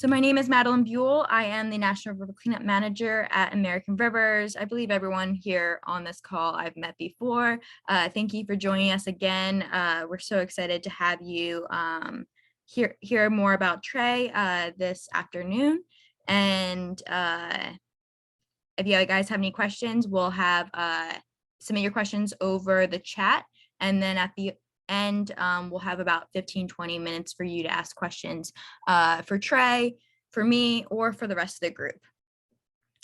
So my name is Madeline Buell. I am the National River Cleanup Manager at American Rivers. I believe everyone here on this call I've met before. Thank you for joining us again. We're so excited to have you hear more about Trey this afternoon. And if you guys have any questions, we'll have submit your questions over the chat. And then at the end, we'll have about 15-20 minutes for you to ask questions for Trey, for me, or for the rest of the group.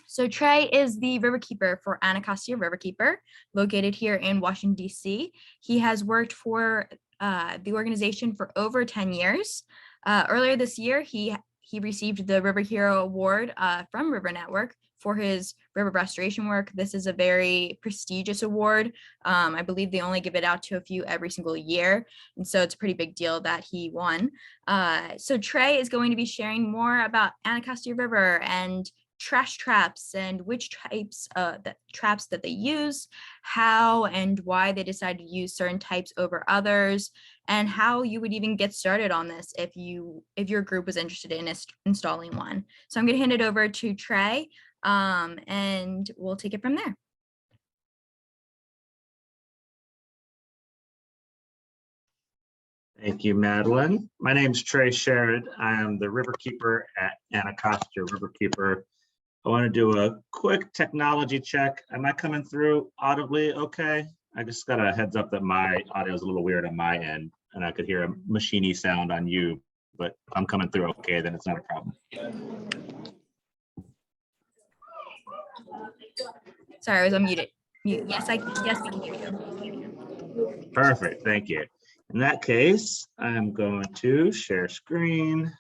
So Trey is the riverkeeper for Anacostia Riverkeeper, located here in Washington, D.C. He has worked for the organization for over 10 years. Earlier this year, he received the River Hero Award from River Network for his river restoration work. This is a very prestigious award. I believe they only give it out to a few every single year. And so it's a pretty big deal that he won. So Trey is going to be sharing more about Anacostia River and trash traps and which types traps that they use, how and why they decided to use certain types over others, and how you would even get started on this if your group was interested in installing one. So I'm going to hand it over to Trey, and we'll take it from there. Thank you, Madeline. My name's Trey Sherard. I am the riverkeeper at Anacostia Riverkeeper. I want to do a quick technology check. Am I coming through audibly okay? I just got a heads up that my audio is a little weird on my end, and I could hear a machiney sound on you, but if I'm coming through okay, then it's not a problem. Sorry, I was on mute. Yes, we can hear you. Perfect, thank you. In that case, I'm going to share screen.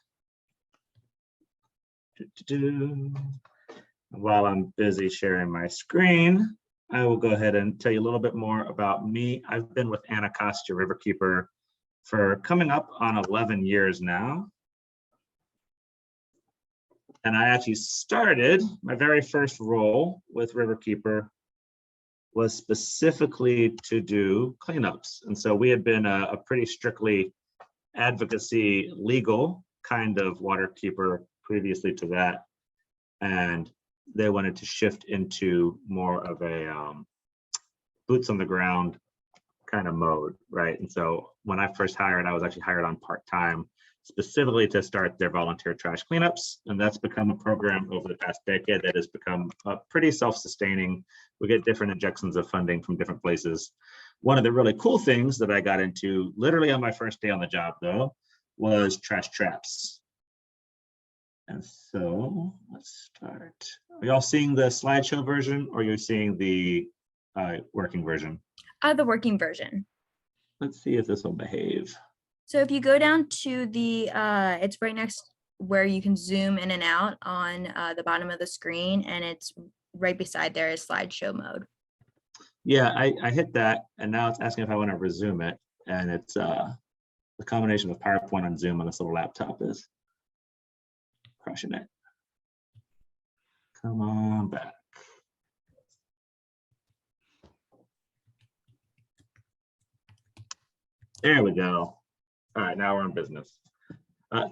While I'm busy sharing my screen, I will go ahead and tell you a little bit more about me. I've been with Anacostia Riverkeeper for coming up on 11 years now. And I actually started, my very first role with Riverkeeper was specifically to do cleanups. And so we had been a pretty strictly advocacy legal kind of waterkeeper previously to that. And they wanted to shift into more of a boots on the ground kind of mode, right? And so when I first hired, I was actually hired on part-time specifically to start their volunteer trash cleanups. And that's become a program over the past decade that has become pretty self-sustaining. We get different injections of funding from different places. One of the really cool things that I got into literally on my first day on the job though, was trash traps. And so let's start. Are y'all seeing the slideshow version or you're seeing the working version? The working version. Let's see if this will behave. So if you go down to the, it's right next where you can zoom in and out on the bottom of the screen, and it's right beside there is slideshow mode. Yeah, I hit that, and now it's asking if I want to resume it, and it's the combination of PowerPoint and Zoom on this little laptop is crushing it. Come on back. There we go. All right, now we're in business.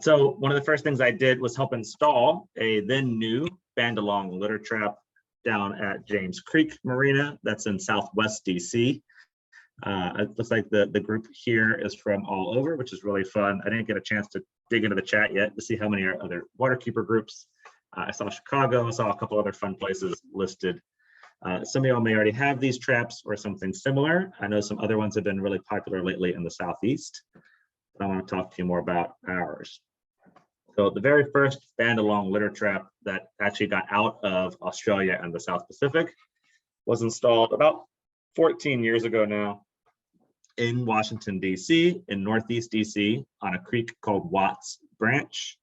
So one of the first things I did was help install a then new band-along litter trap down at James Creek Marina. That's in Southwest DC. It looks like the group here is from all over, which is really fun. I didn't get a chance to dig into the chat yet to see how many are other waterkeeper groups. I saw Chicago, I saw a couple other fun places listed. Some of y'all may already have these traps or something similar. I know some other ones have been really popular lately in the Southeast, but I want to talk to you more about ours. So the very first band-along litter trap that actually got out of Australia and the South Pacific was installed about 14 years ago now in Washington, DC, in Northeast DC, on a creek called Watts Branch.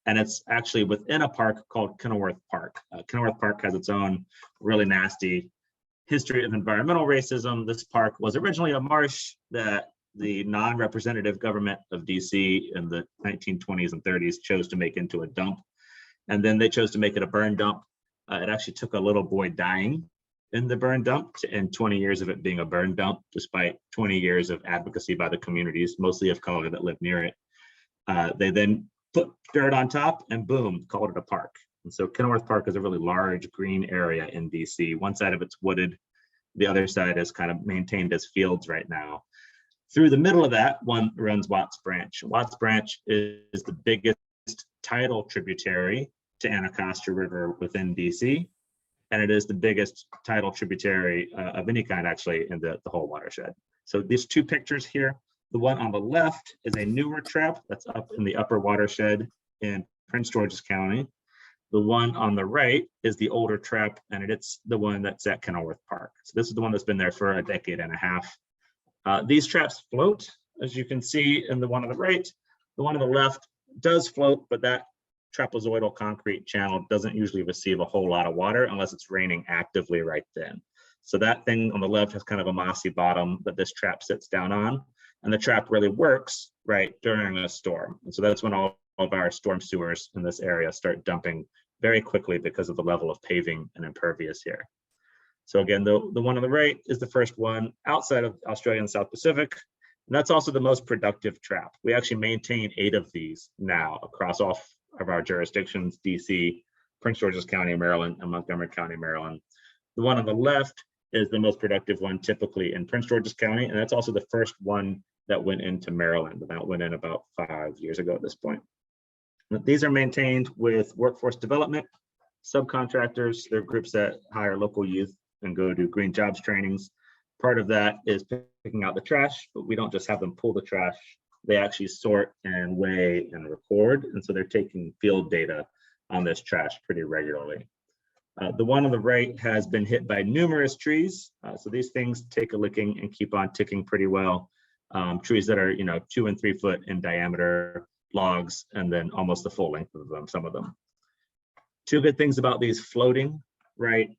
And it's actually within a park called Kenilworth Park. Kenilworth Park has its own really nasty history of environmental racism. This park was originally a marsh that the non-representative government of DC in the 1920s and 30s chose to make into a dump. And then they chose to make it a burn dump. It actually took a little boy dying in the burn dump and 20 years of it being a burn dump, despite 20 years of advocacy by the communities, mostly of color, that lived near it. They then put dirt on top, and boom, called it a park. And so Kenilworth Park is a really large green area in DC. One side of it's wooded, the other side is kind of maintained as fields right now. Through the middle of that one runs Watts Branch. Watts Branch is the biggest tidal tributary to Anacostia River within DC, and it is the biggest tidal tributary of any kind actually in the whole watershed. So these two pictures here, the one on the left is a newer trap that's up in the upper watershed in Prince George's County. The one on the right is the older trap, and it's the one that's at Kenilworth Park. So this is the one that's been there for a decade and a half. These traps float, as you can see in the one on the right. The one on the left does float, but that trapezoidal concrete channel doesn't usually receive a whole lot of water unless it's raining actively right then. So that thing on the left has kind of a mossy bottom that this trap sits down on, and the trap really works right during a storm. And so that's when all of our storm sewers in this area start dumping very quickly because of the level of paving and impervious here. So again, the one on the right is the first one outside of Australia and South Pacific. And that's also the most productive trap. We actually maintain 8 of these now across all of our jurisdictions, DC, Prince George's County, Maryland, and Montgomery County, Maryland. The one on the left is the most productive one typically in Prince George's County. And that's also the first one that went into Maryland. And that went in about 5 years ago at this point. These are maintained with workforce development, subcontractors. They're groups that hire local youth and go do green jobs trainings. Part of that is picking out the trash, but we don't just have them pull the trash. They actually sort and weigh and record. And so they're taking field data on this trash pretty regularly. The one on the right has been hit by numerous trees. So these things take a licking and keep on ticking pretty well. Trees that are 2 and 3 foot in diameter, logs, and then almost the full length of them, some of them. 2 good things about these floating, right?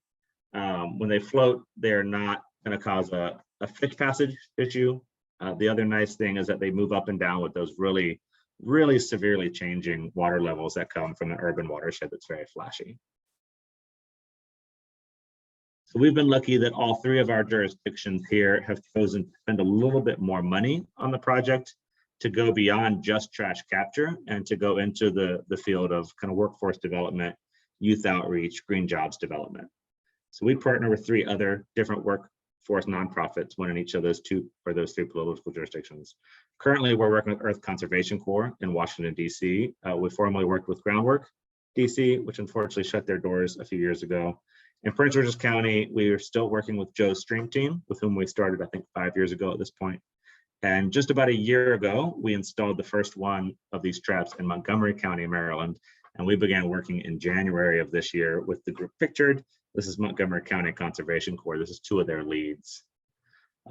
When they float, they're not going to cause a thick passage issue. The other nice thing is that they move up and down with those really, really severely changing water levels that come from an urban watershed that's very flashy. So we've been lucky that all 3 of our jurisdictions here have chosen to spend a little bit more money on the project to go beyond just trash capture and to go into the field of kind of workforce development, youth outreach, green jobs development. So we partner with 3 other different workforce nonprofits, one in each of those 3 political jurisdictions. Currently, we're working with Earth Conservation Corps in Washington, D.C. We formerly worked with Groundwork DC, which unfortunately shut their doors a few years ago. In Prince George's County, we are still working with Joe's Stream Team, with whom we started, I think, 5 years ago at this point. And just about a year ago, we installed the first one of these traps in Montgomery County, Maryland. And we began working in January of this year with the group pictured. This is Montgomery County Conservation Corps. This is 2 of their leads.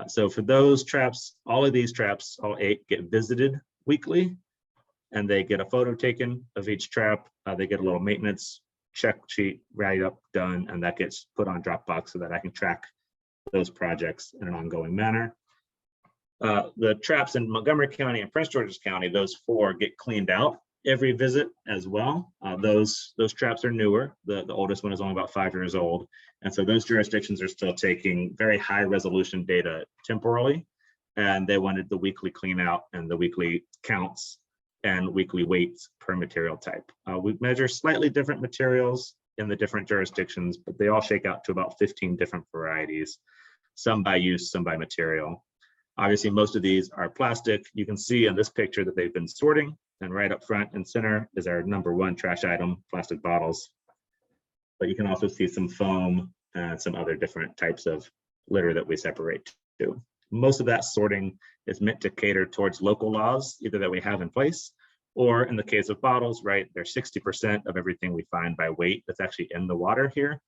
So for those traps, all of these traps, all 8, get visited weekly, and they get a photo taken of each trap. They get a little maintenance check sheet, write up, done, and that gets put on Dropbox so that I can track those projects in an ongoing manner. The traps in Montgomery County and Prince George's County, those 4 get cleaned out every visit as well. Those traps are newer. The oldest one is only about 5 years old. And so those jurisdictions are still taking very high resolution data temporally. And they wanted the weekly clean out and the weekly counts and weekly weights per material type. We measure slightly different materials in the different jurisdictions, but they all shake out to about 15 different varieties, some by use, some by material. Obviously, most of these are plastic. You can see in this picture that they've been sorting, and right up front and center is our #1 trash item, plastic bottles. But you can also see some foam and some other different types of litter that we separate too. Most of that sorting is meant to cater towards local laws, either that we have in place, or in the case of bottles, right, they're 60% of everything we find by weight that's actually in the water here.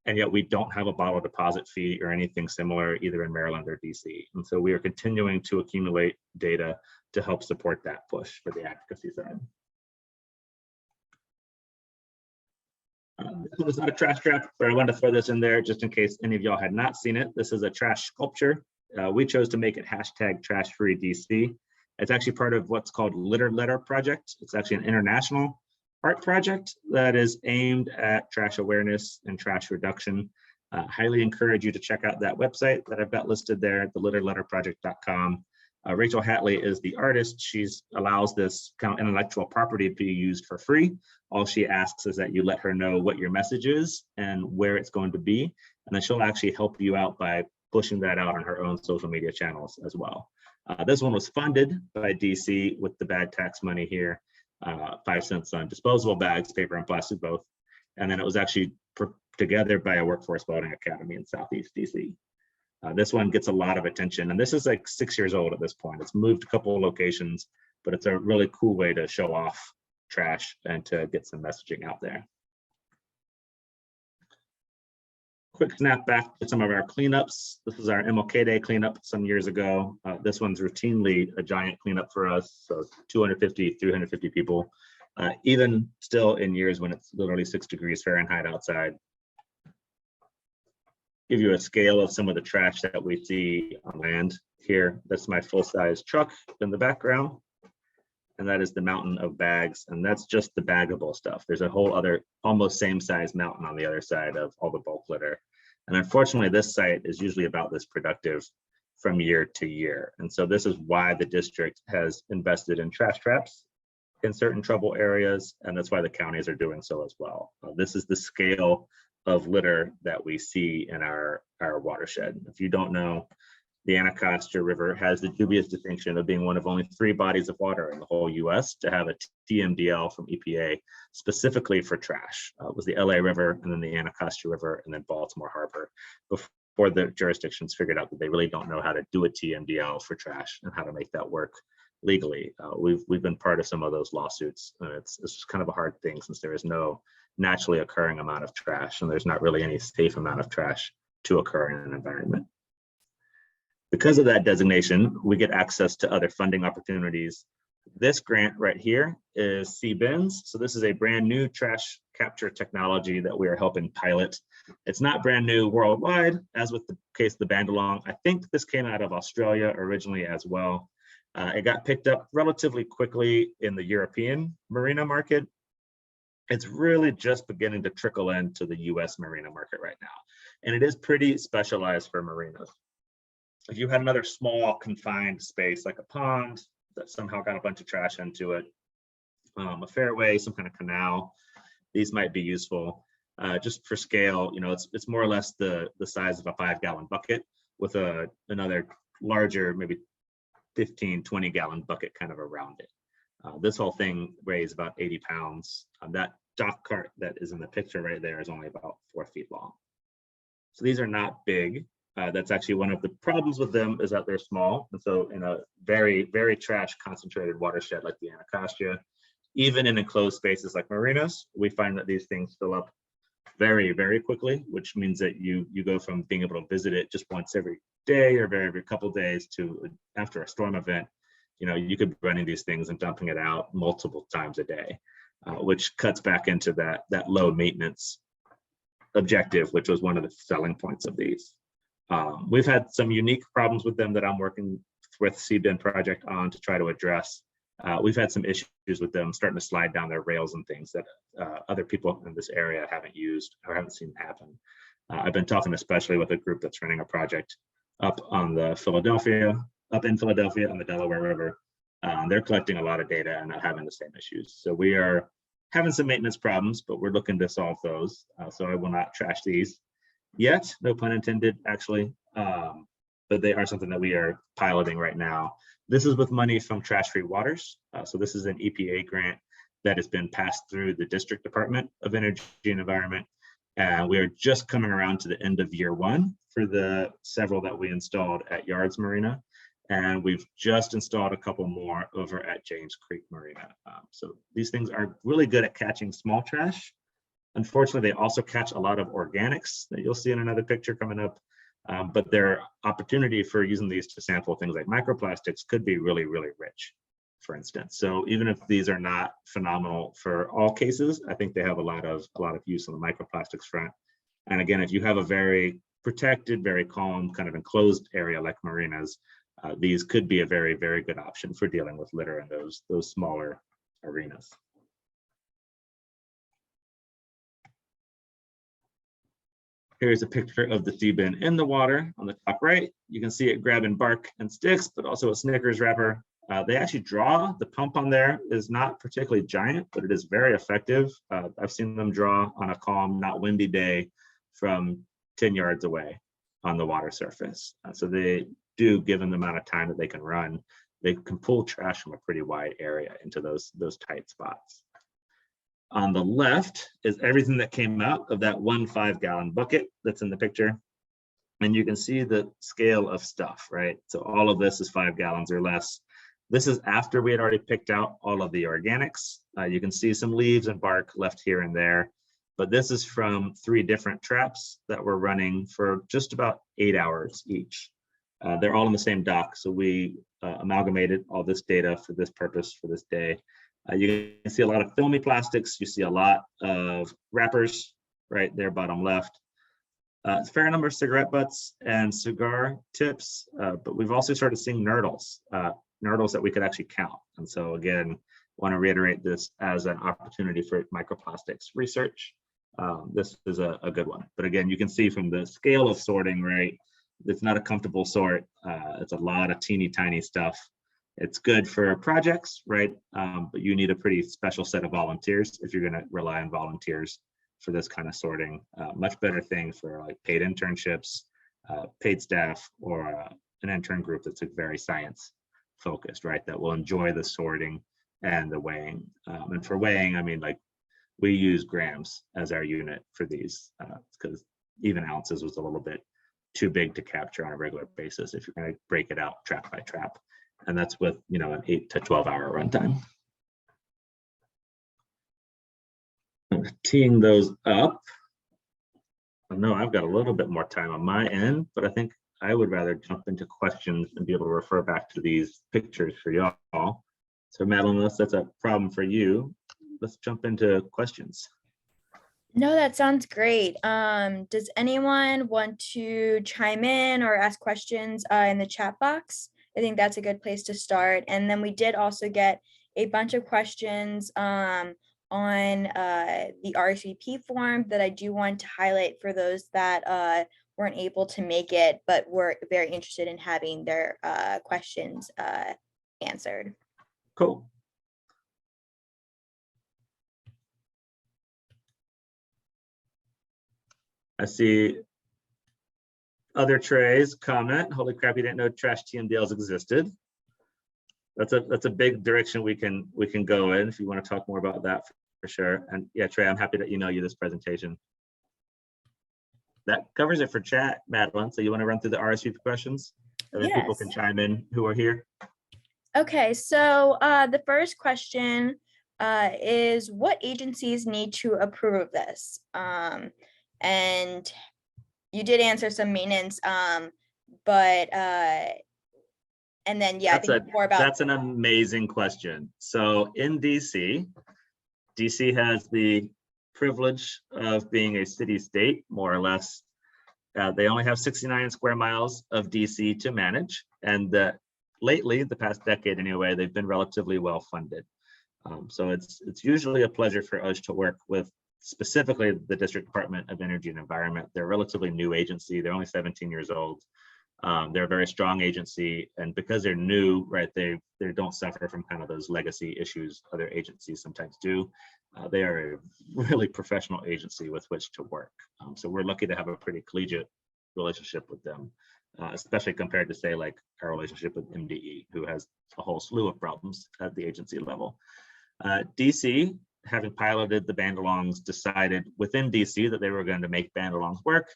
And yet we don't have a bottle deposit fee or anything similar either in Maryland or DC. And so we are continuing to accumulate data to help support that push for the advocacy side. This one is not a trash trap, but I wanted to throw this in there just in case any of y'all had not seen it. This is a trash sculpture. We chose to make it #TrashFreeDC. It's actually part of what's called Litter Letter Project. It's actually an international art project that is aimed at trash awareness and trash reduction. Highly encourage you to check out that website that I've got listed there at thelitterletterproject.com. Rachel Hatley is the artist. She allows this kind of intellectual property to be used for free. All she asks is that you let her know what your message is and where it's going to be. And then she'll actually help you out by pushing that out on her own social media channels as well. This one was funded by DC with the bag tax money here, 5 cents on disposable bags, paper and plastic both. And then it was actually put together by a workforce building academy in Southeast DC. This one gets a lot of attention, and this is like 6 years old at this point. It's moved a couple of locations, but it's a really cool way to show off trash and to get some messaging out there. Quick snap back to some of our cleanups. This was our MLK Day cleanup some years ago. This one's routinely a giant cleanup for us, so 250, 350 people, even still in years when it's literally 6 degrees Fahrenheit outside. Give you a scale of some of the trash that we see on land here. That's my full-size truck in the background. And that is the mountain of bags. And that's just the baggable stuff. There's a whole other almost same size mountain on the other side of all the bulk litter. And unfortunately, this site is usually about this productive from year to year. And so this is why the district has invested in trash traps in certain trouble areas. And that's why the counties are doing so as well. This is the scale of litter that we see in our watershed. If you don't know, the Anacostia River has the dubious distinction of being one of only 3 bodies of water in the whole US to have a TMDL from EPA specifically for trash. It was the LA River, and then the Anacostia River, and then Baltimore Harbor, before the jurisdictions figured out that they really don't know how to do a TMDL for trash and how to make that work legally. We've been part of some of those lawsuits, and it's just kind of a hard thing since there is no naturally occurring amount of trash, and there's not really any safe amount of trash to occur in an environment. Because of that designation, we get access to other funding opportunities. This grant right here is C-Bins. So this is a brand new trash capture technology that we are helping pilot. It's not brand new worldwide, as with the case of the Bandalong. I think this came out of Australia originally as well. It got picked up relatively quickly in the European marina market. It's really just beginning to trickle into the US marina market right now. And it is pretty specialized for marinas. If you had another small confined space like a pond that somehow got a bunch of trash into it, a fairway, some kind of canal, these might be useful. Just for scale, you know, it's more or less the size of a 5-gallon bucket with another larger, maybe 15, 20-gallon bucket kind of around it. This whole thing weighs about 80 pounds. That dock cart that is in the picture right there is only about 4 feet long. So these are not big. That's actually one of the problems with them, is that they're small. And so in a very, very trash concentrated watershed like the Anacostia, even in enclosed spaces like marinas, we find that these things fill up very, very quickly, which means that you go from being able to visit it just once every day or every couple days to after a storm event, you know, you could be running these things and dumping it out multiple times a day, which cuts back into that low maintenance objective, which was one of the selling points of these. We've had some unique problems with them that I'm working with CBIN project on to try to address. We've had some issues with them starting to slide down their rails and things that other people in this area haven't used or haven't seen happen. I've been talking especially with a group that's running a project up in Philadelphia on the Delaware River. They're collecting a lot of data and not having the same issues. So we are having some maintenance problems, but we're looking to solve those. So I will not trash these yet, no pun intended, actually. But they are something that we are piloting right now. This is with money from Trash Free Waters. So this is an EPA grant that has been passed through the District Department of Energy and Environment. And we are just coming around to the end of year 1 for the several that we installed at Yards Marina. And we've just installed a couple more over at James Creek Marina. So these things are really good at catching small trash. Unfortunately, they also catch a lot of organics that you'll see in another picture coming up. But their opportunity for using these to sample things like microplastics could be really, really rich, for instance. So even if these are not phenomenal for all cases, I think they have a lot of use on the microplastics front. And again, if you have a very protected, very calm, kind of enclosed area like marinas, these could be a very, very good option for dealing with litter in those smaller arenas. Here's a picture of the sea bin in the water on the top right. You can see it grabbing bark and sticks, but also a Snickers wrapper. They actually draw, the pump on there is not particularly giant, but it is very effective. I've seen them draw on a calm, not windy day from 10 yards away on the water surface. So they do, given the amount of time that they can run, they can pull trash from a pretty wide area into those tight spots. On the left is everything that came out of that 1 5-gallon bucket that's in the picture. And you can see the scale of stuff, right? So all of this is 5 gallons or less. This is after we had already picked out all of the organics. You can see some leaves and bark left here and there, but this is from 3 different traps that were running for just about 8 hours each. They're all in the same dock, so we amalgamated all this data for this purpose for this day. You can see a lot of filmy plastics. You see a lot of wrappers right there, bottom left. A fair number of cigarette butts and cigar tips, but we've also started seeing nurdles that we could actually count. And so again, want to reiterate this as an opportunity for microplastics research. This is a good one. But again, you can see from the scale of sorting, right? It's not a comfortable sort. It's a lot of teeny tiny stuff. It's good for projects, right? But you need a pretty special set of volunteers if you're going to rely on volunteers for this kind of sorting. Much better thing for like paid internships, paid staff, or an intern group that's very science focused, right? That will enjoy the sorting and the weighing. And for weighing, I mean, like we use grams as our unit for these because even ounces was a little bit too big to capture on a regular basis if you're going to break it out trap by trap. And that's with, you know, an 8 to 12 hour runtime. Teeing those up. I know I've got a little bit more time on my end, but I think I would rather jump into questions and be able to refer back to these pictures for y'all. So Madeline, unless that's a problem for you, let's jump into questions. No, that sounds great. Does anyone want to chime in or ask questions in the chat box? I think that's a good place to start. And then we did also get a bunch of questions on the RSVP form that I do want to highlight for those that weren't able to make it, but were very interested in having their questions answered. Cool. I see other Trey's comment. Holy crap, you didn't know trash TMDLs existed. That's a big direction we can go in if you want to talk more about that for sure. And yeah, Trey, I'm happy to email you this presentation. That covers it for chat, Madeline. So you want to run through the RSVP questions? And then people can chime in who are here. Okay, so the first question is what agencies need to approve of this? And you did answer some maintenance, but and then yeah, I think more about that's an amazing question. So in DC has the privilege of being a city state, more or less. They only have 69 square miles of DC to manage, and lately, the past decade anyway, they've been relatively well funded. So it's usually a pleasure for us to work with specifically the District Department of Energy and Environment. They're a relatively new agency. They're only 17 years old. They're a very strong agency, and because they're new, right, they don't suffer from kind of those legacy issues other agencies sometimes do. They are a really professional agency with which to work. So we're lucky to have a pretty collegiate relationship with them, especially compared to, say, like our relationship with MDE, who has a whole slew of problems at the agency level. DC, having piloted the band-alongs, decided within DC that they were going to make band-alongs work.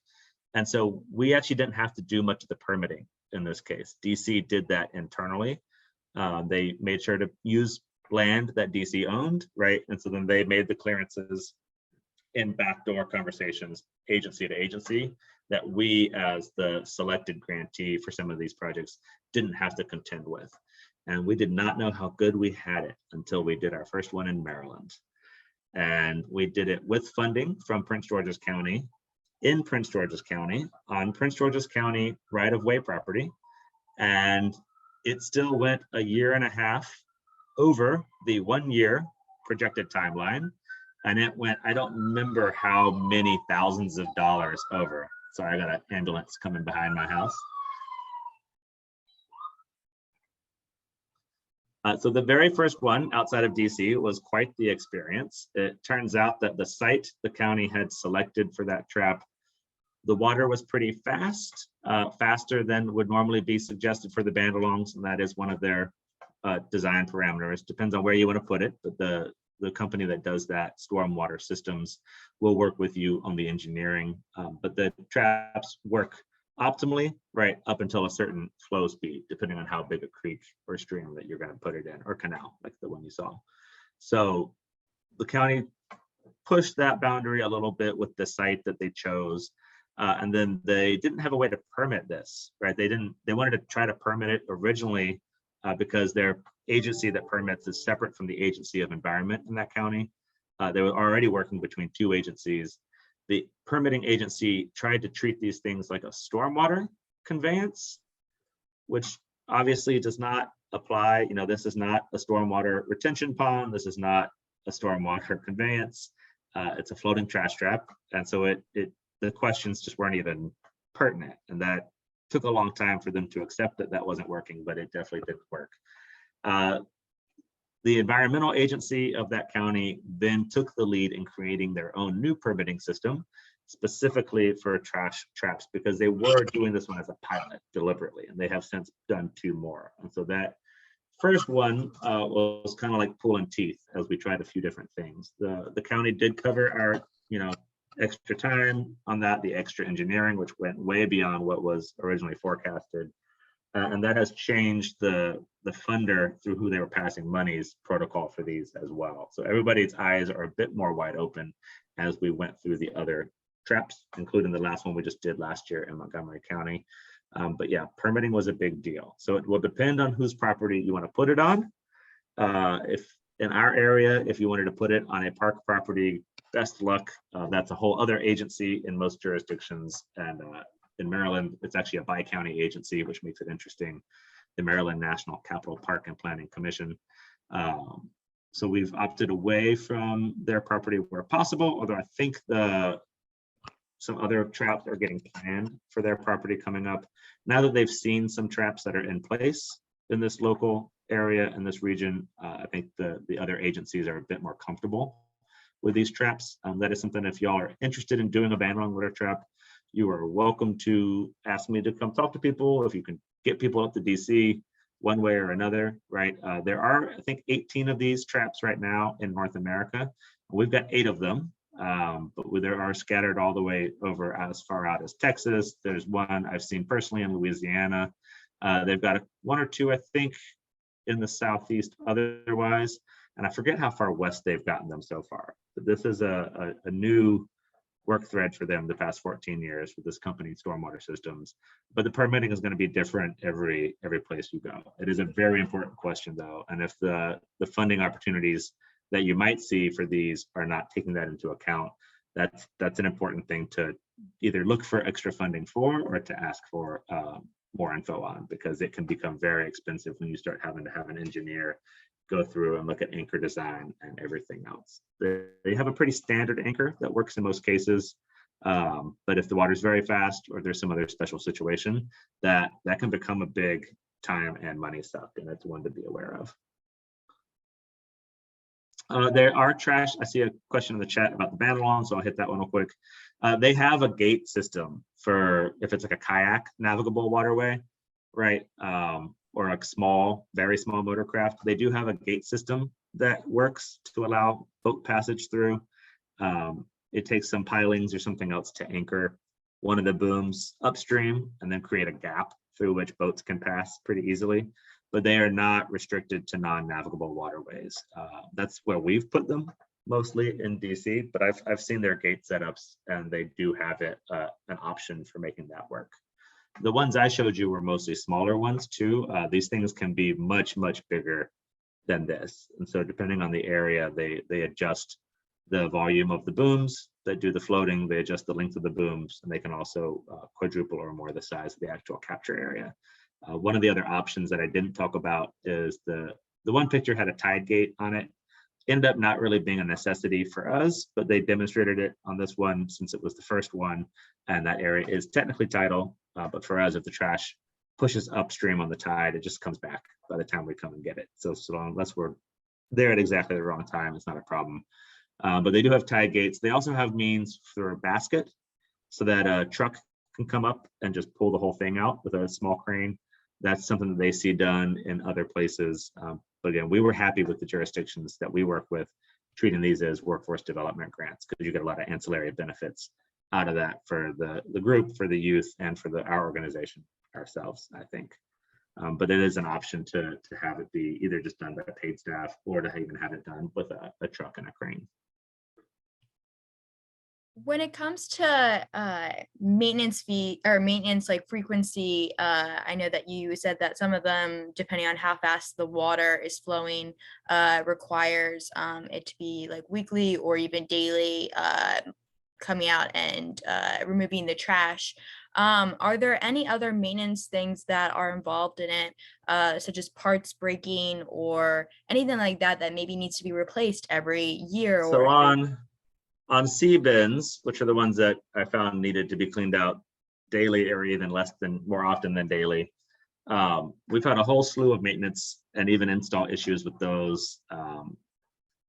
And so we actually didn't have to do much of the permitting in this case. DC did that internally. They made sure to use land that DC owned, right? And so then they made the clearances in backdoor conversations, agency to agency, that we as the selected grantee for some of these projects didn't have to contend with. And we did not know how good we had it until we did our first one in Maryland. And we did it with funding from Prince George's County, in Prince George's County, on Prince George's County right-of-way property. And it still went a year and a half over the 1 year projected timeline. and it went, I don't remember how many thousands of dollars over. Sorry, I got an ambulance coming behind my house. So the very first one outside of DC was quite the experience. It turns out that the site the county had selected for that trap, the water was pretty fast, faster than would normally be suggested for the bandalongs, and that is one of their design parameters. Depends on where you want to put it, but the company that does that, Stormwater Systems, will work with you on the engineering. But the traps work optimally right up until a certain flow speed, depending on how big a creek or stream that you're going to put it in, or canal, like the one you saw. So the county pushed that boundary a little bit with the site that they chose. And then they didn't have a way to permit this, right? They wanted to try to permit it originally because their agency that permits is separate from the agency of environment in that county. They were already working between two agencies. The permitting agency tried to treat these things like a stormwater conveyance, which obviously does not apply. You know, this is not a stormwater retention pond. This is not a stormwater conveyance. It's a floating trash trap. And so the questions just weren't even pertinent. And that took a long time for them to accept that that wasn't working, but it definitely didn't work. The environmental agency of that county then took the lead in creating their own new permitting system, specifically for trash traps, because they were doing this one as a pilot deliberately, and they have since done 2 more. And so that first one was kind of like pulling teeth as we tried a few different things. The county did cover our, extra time on that, the extra engineering, which went way beyond what was originally forecasted. And that has changed the funder, through who they were passing monies, protocol for these as well. So everybody's eyes are a bit more wide open as we went through the other traps, including the last one we just did last year in Montgomery County. But yeah, permitting was a big deal. So it will depend on whose property you want to put it on. If in our area, if you wanted to put it on a park property, best luck. That's a whole other agency in most jurisdictions. And in Maryland, it's actually a bi-county agency, which makes it interesting. The Maryland National Capital Park and Planning Commission. So we've opted away from their property where possible, although I think some other traps are getting planned for their property coming up. Now that they've seen some traps that are in place in this local area, in this region, I think the other agencies are a bit more comfortable with these traps. That is something, if y'all are interested in doing a bandalong litter trap, you are welcome to ask me to come talk to people. If you can get people up to DC one way or another, right? There are, I think, 18 of these traps right now in North America. We've got 8 of them, but there are scattered all the way over as far out as Texas. There's one I've seen personally in Louisiana. They've got 1 or 2, I think, in the Southeast otherwise. And I forget how far west they've gotten them so far. But this is a new work thread for them the past 14 years with this company, Stormwater Systems. But the permitting is going to be different every place you go. It is a very important question, though. And if the funding opportunities that you might see for these are not taking that into account, that's an important thing to either look for extra funding for, or to ask for more info on, because it can become very expensive when you start having to have an engineer go through and look at anchor design and everything else. They have a pretty standard anchor that works in most cases, but if the water's very fast or there's some other special situation, that can become a big time and money suck, and that's one to be aware of. There are trash. I see a question in the chat about the bandalong, so I'll hit that one real quick. They have a gate system for if it's like a kayak navigable waterway, right? Or a very small motorcraft. They do have a gate system that works to allow boat passage through. It takes some pilings or something else to anchor one of the booms upstream and then create a gap through which boats can pass pretty easily. But they are not restricted to non-navigable waterways. That's where we've put them mostly in DC, but I've seen their gate setups, and they do have it an option for making that work. The ones I showed you were mostly smaller ones too. These things can be much, much bigger than this. And so depending on the area, they adjust the volume of the booms that do the floating, they adjust the length of the booms, and they can also quadruple or more the size of the actual capture area. One of the other options that I didn't talk about is the one picture had a tide gate on it. Ended up not really being a necessity for us, but they demonstrated it on this one since it was the first one, and that area is technically tidal. But for us, if the trash pushes upstream on the tide, it just comes back by the time we come and get it. So unless we're there at exactly the wrong time, it's not a problem. But they do have tide gates. They also have means for a basket so that a truck can come up and just pull the whole thing out with a small crane. That's something that they see done in other places. But again, we were happy with the jurisdictions that we work with, treating these as workforce development grants, because you get a lot of ancillary benefits out of that for the group, for the youth, and for our organization ourselves, I think. But it is an option to have it be either just done by paid staff or to even have it done with a truck and a crane. When it comes to maintenance fee or maintenance like frequency, I know that you said that some of them, depending on how fast the water is flowing, requires it to be like weekly or even daily, coming out and removing the trash. Are there any other maintenance things that are involved in it, such as parts breaking or anything like that that maybe needs to be replaced every year? So on sea bins, which are the ones that I found needed to be cleaned out daily or even more often than daily, we've had a whole slew of maintenance and even install issues with those.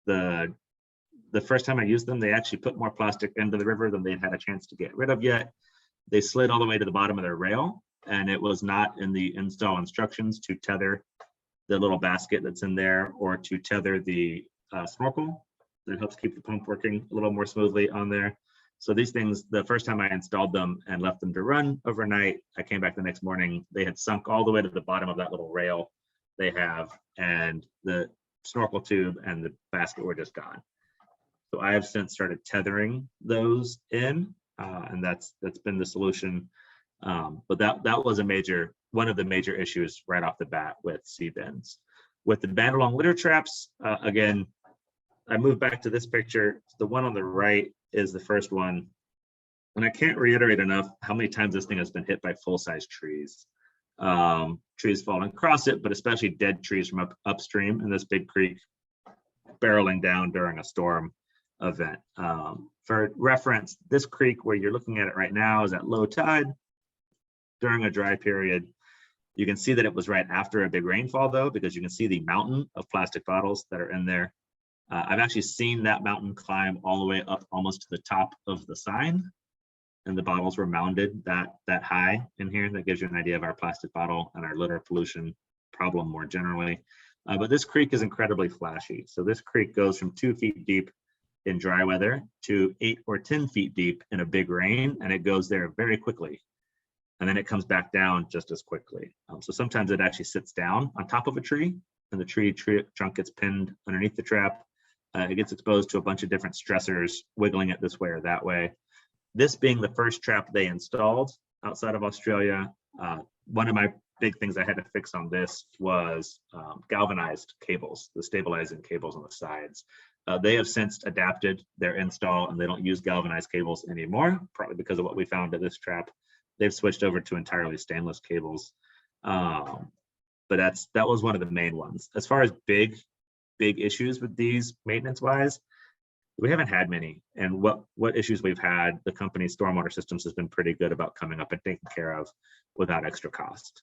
The first time I used them, they actually put more plastic into the river than they'd had a chance to get rid of yet. They slid all the way to the bottom of their rail, and it was not in the install instructions to tether the little basket that's in there or to tether the snorkel that helps keep the pump working a little more smoothly on there. So these things, the first time I installed them and left them to run overnight, I came back the next morning, they had sunk all the way to the bottom of that little rail they have, and the snorkel tube and the basket were just gone. So I have since started tethering those in, and that's been the solution. But that was one of the major issues right off the bat with sea bins. With the Bandalong litter traps, again, I moved back to this picture. The one on the right is the first one. And I can't reiterate enough how many times this thing has been hit by full-size trees. Trees falling across it, but especially dead trees from upstream in this big creek barreling down during a storm event. For reference, this creek where you're looking at it right now is at low tide during a dry period. You can see that it was right after a big rainfall though, because you can see the mountain of plastic bottles that are in there. I've actually seen that mountain climb all the way up almost to the top of the sign, and the bottles were mounded that high in here. That gives you an idea of our plastic bottle and our litter pollution problem more generally. But this creek is incredibly flashy. So this creek goes from 2 feet deep in dry weather to 8 or 10 feet deep in a big rain, and it goes there very quickly. And then it comes back down just as quickly. So sometimes it actually sits down on top of a tree, and the tree trunk gets pinned underneath the trap. It gets exposed to a bunch of different stressors, wiggling it this way or that way. This being the first trap they installed outside of Australia, one of my big things I had to fix on this was galvanized cables, the stabilizing cables on the sides. They have since adapted their install, and they don't use galvanized cables anymore, probably because of what we found at this trap. They've switched over to entirely stainless cables. But that was one of the main ones. As far as big issues with these maintenance wise, we haven't had many. And what issues we've had, the company's stormwater systems has been pretty good about coming up and taking care of without extra cost.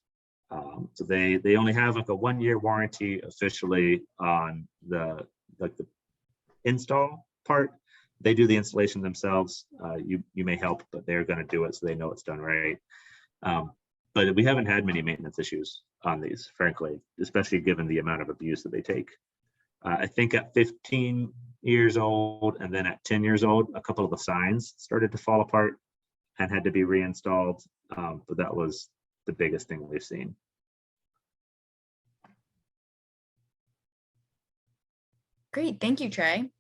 So they only have like a 1-year warranty officially on the install part. They do the installation themselves. You may help, but they're going to do it so they know it's done right. But we haven't had many maintenance issues on these, frankly, especially given the amount of abuse that they take. I think at 15 years old and then at 10 years old, a couple of the signs started to fall apart and had to be reinstalled. But that was the biggest thing we've seen. Great, thank you, Trey.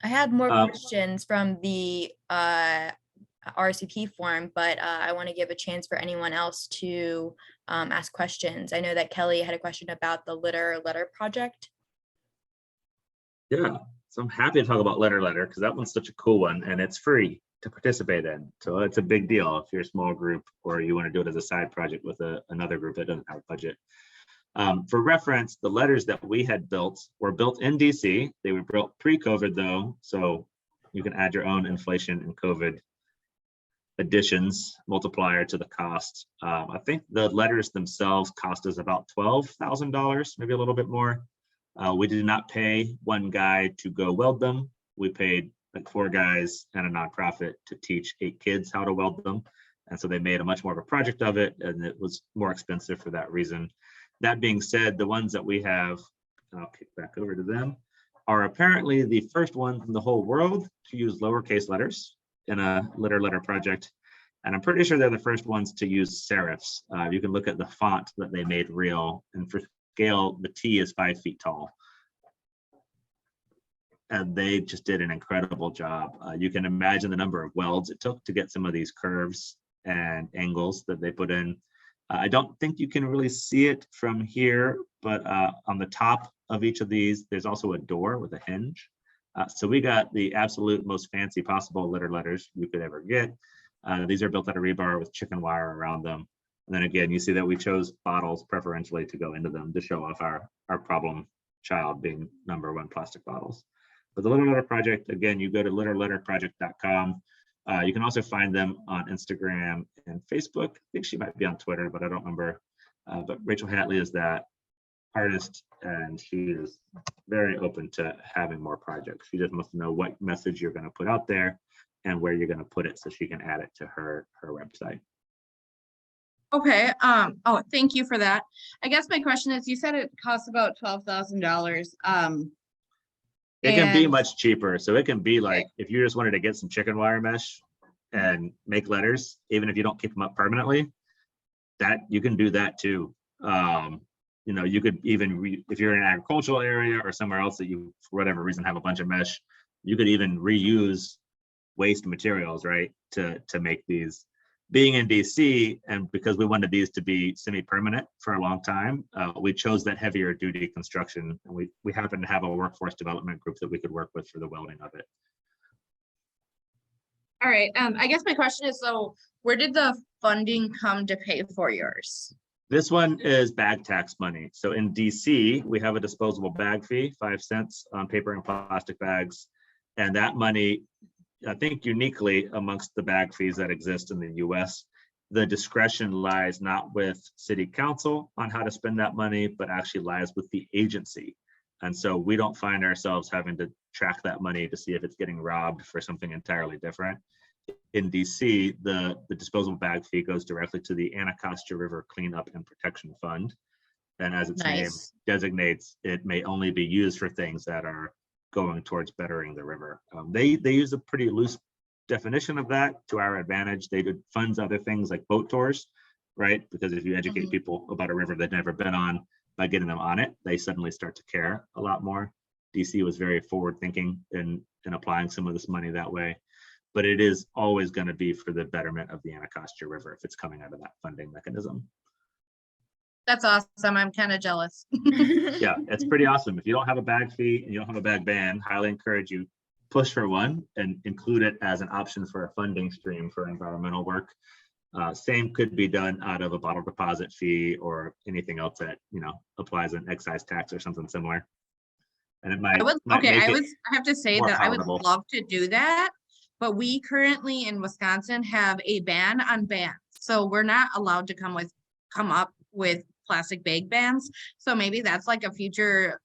I had more questions from the RCP form, but I want to give a chance for anyone else to ask questions. I know that Kelly had a question about the litter letter project. Yeah, so I'm happy to talk about letter because that one's such a cool one, and it's free to participate in. So it's a big deal if you're a small group or you want to do it as a side project with another group that doesn't have a budget. For reference, the letters that we had built were built in DC. They were built pre-COVID though, so you can add your own inflation and COVID additions multiplier to the cost. I think the letters themselves cost us about $12,000, maybe a little bit more. We did not pay one guy to go weld them. We paid like 4 guys and a nonprofit to teach 8 kids how to weld them. And so they made a much more of a project of it, and it was more expensive for that reason. That being said, the ones that we have, I'll kick back over to them, are apparently the first ones in the whole world to use lowercase letters in a letter project. And I'm pretty sure they're the first ones to use serifs. You can look at the font that they made real, and for scale, the T is 5 feet tall. And they just did an incredible job. You can imagine the number of welds it took to get some of these curves and angles that they put in. I don't think you can really see it from here, but on the top of each of these, there's also a door with a hinge. So we got the absolute most fancy possible letters you could ever get. These are built out of rebar with chicken wire around them. And then again, you see that we chose bottles preferentially to go into them to show off our problem child being #1 plastic bottles. But the Litter Letter Project, again, you go to litterletterproject.com. You can also find them on Instagram and Facebook. I think she might be on Twitter, but I don't remember. But Rachel Hatley is that artist, and she is very open to having more projects. She just must know what message you're going to put out there and where you're going to put it so she can add it to her website. Okay. Oh, thank you for that. I guess my question is, you said it costs about $12,000. It can be much cheaper. So it can be like, if you just wanted to get some chicken wire mesh and make letters, even if you don't keep them up permanently, that you can do that too. You know, you could even, if you're in an agricultural area or somewhere else that you, for whatever reason, have a bunch of mesh, you could even reuse waste materials, right, to make these. Being in DC, and because we wanted these to be semi-permanent for a long time, we chose that heavier duty construction. And we happen to have a workforce development group that we could work with for the welding of it. All right. I guess my question is, so where did the funding come to pay for yours? This one is bag tax money. So in DC, we have a disposable bag fee, 5 cents on paper and plastic bags. And that money, I think uniquely amongst the bag fees that exist in the US, the discretion lies not with city council on how to spend that money, but actually lies with the agency. And so we don't find ourselves having to track that money to see if it's getting robbed for something entirely different. In DC, the disposable bag fee goes directly to the Anacostia River Cleanup and Protection Fund. And as its name designates, it may only be used for things that are going towards bettering the river. They use a pretty loose definition of that to our advantage. They did funds other things like boat tours, right? Because if you educate people about a river they've never been on by getting them on it, they suddenly start to care a lot more. DC was very forward thinking in applying some of this money that way, but it is always going to be for the betterment of the Anacostia River if it's coming out of that funding mechanism. That's awesome. I'm kind of jealous. Yeah, it's pretty awesome. If you don't have a bag fee and you don't have a bag ban, highly encourage you push for one and include it as an option for a funding stream for environmental work. Same could be done out of a bottle deposit fee or anything else that, you know, applies an excise tax or something similar. And it might, I have to say that palatable. I would love to do that, but we currently in Wisconsin have a ban on bans. So we're not allowed to come up with plastic bag bans. So maybe that's like a future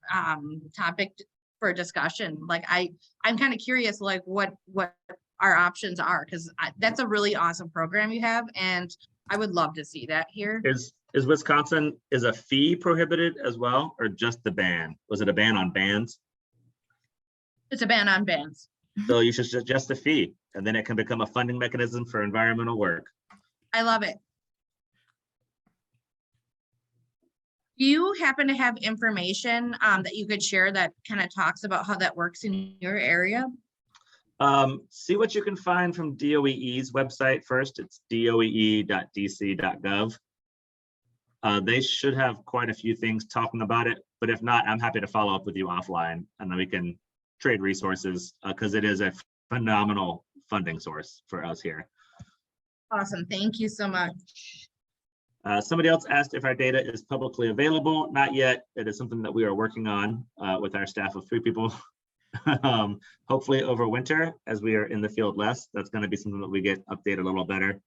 topic for discussion. Like I'm kind of curious, like what our options are, because that's a really awesome program you have, and I would love to see that here. Is Wisconsin, is a fee prohibited as well, or just the ban? Was it a ban on bans? It's a ban on bans. So you should suggest a fee, and then it can become a funding mechanism for environmental work. I love it. Do you happen to have information that you could share that kind of talks about how that works in your area? See what you can find from DOEE's website first. It's doee.dc.gov. They should have quite a few things talking about it, but if not, I'm happy to follow up with you offline and then we can trade resources because it is a phenomenal funding source for us here. Awesome. Thank you so much. Somebody else asked if our data is publicly available. Not yet. It is something that we are working on with our staff of 3 people. Hopefully over winter, as we are in the field less, that's going to be something that we get updated a little better.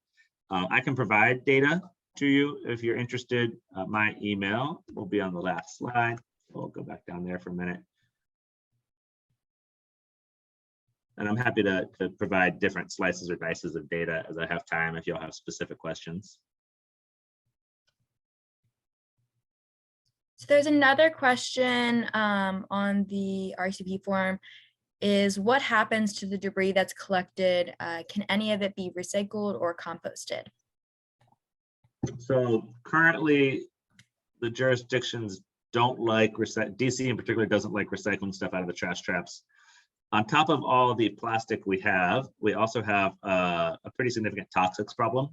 I can provide data to you if you're interested. My email will be on the last slide. We'll go back down there for a minute. And I'm happy to provide different slices or dices of data as I have time if you'll have specific questions. So there's another question on the RCP form is what happens to the debris that's collected? Can any of it be recycled or composted? So currently the jurisdictions don't like, DC in particular doesn't like recycling stuff out of the trash traps. On top of all the plastic we also have a pretty significant toxics problem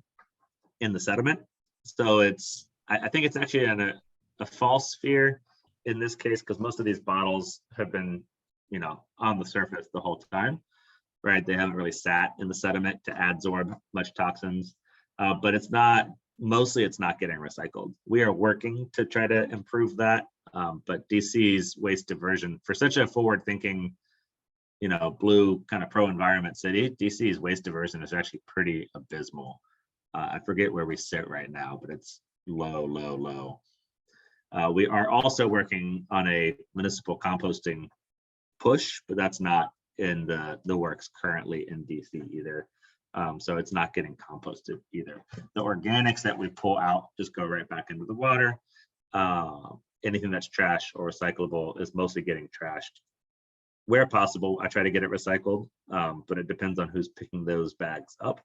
in the sediment. So I think it's actually a false fear in this case, because most of these bottles have been, on the surface the whole time, right? They haven't really sat in the sediment to adsorb much toxins, but it's not getting recycled. We are working to try to improve that, but DC's waste diversion, for such a forward-thinking, blue kind of pro-environment city, DC's waste diversion is actually pretty abysmal. I forget where we sit right now, but it's low, low, low. We are also working on a municipal composting push, but that's not in the works currently in DC either. So it's not getting composted either. The organics that we pull out just go right back into the water. Anything that's trash or recyclable is mostly getting trashed. Where possible, I try to get it recycled, but it depends on who's picking those bags up.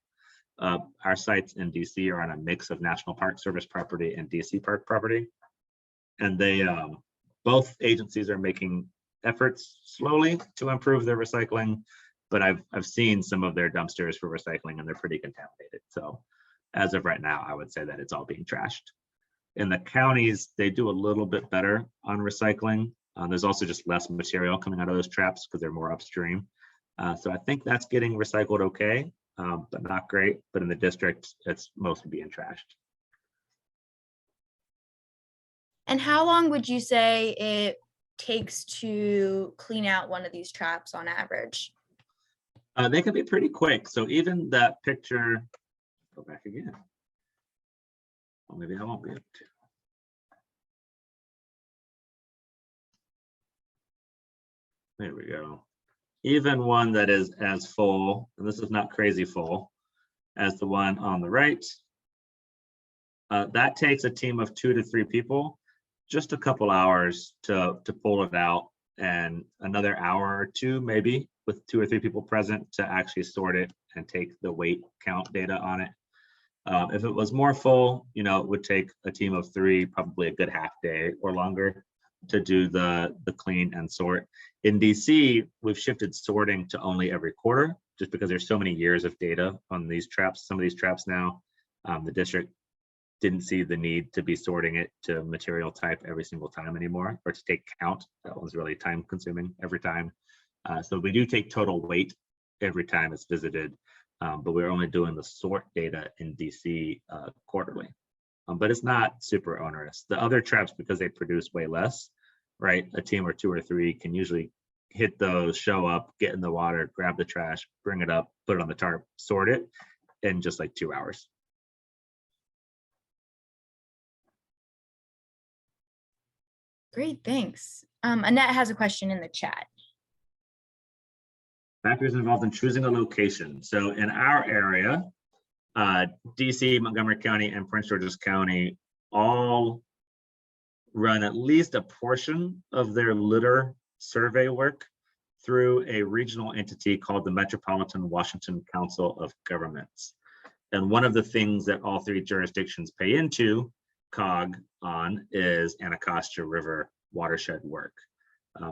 Our sites in DC are on a mix of National Park Service property and DC Park property. And they, both agencies are making efforts slowly to improve their recycling, but I've seen some of their dumpsters for recycling and they're pretty contaminated. So as of right now, I would say that it's all being trashed. In the counties, they do a little bit better on recycling. There's also just less material coming out of those traps because they're more upstream. So I think that's getting recycled okay, but not great. But in the district, it's mostly being trashed. And how long would you say it takes to clean out one of these traps on average? They can be pretty quick. So even that picture, go back again. Well, maybe I won't be able to. There we go. Even one that is as full, and this is not crazy full, as the one on the right, that takes a team of 2 to 3 people, just a couple hours to pull it out, and another hour or 2 maybe with 2 or 3 people present to actually sort it and take the weight count data on it. If it was more full, it would take a team of 3, probably a good half day or longer to do the clean and sort. In DC, we've shifted sorting to only every quarter, just because there's so many years of data on these traps. Some of these traps now, the district didn't see the need to be sorting it to material type every single time anymore, or to take count. That was really time consuming every time. So we do take total weight every time it's visited, but we're only doing the sort data in DC quarterly. But it's not super onerous. The other traps, because they produce way less, right? A team or 2 or 3 can usually hit those, show up, get in the water, grab the trash, bring it up, put it on the tarp, sort it in just like 2 hours. Great, thanks. Annette has a question in the chat. Factors involved in choosing a location. So in our area, DC, Montgomery County, and Prince George's County all run at least a portion of their litter survey work through a regional entity called the Metropolitan Washington Council of Governments. And one of the things that all 3 jurisdictions pay into COG on is Anacostia River watershed work.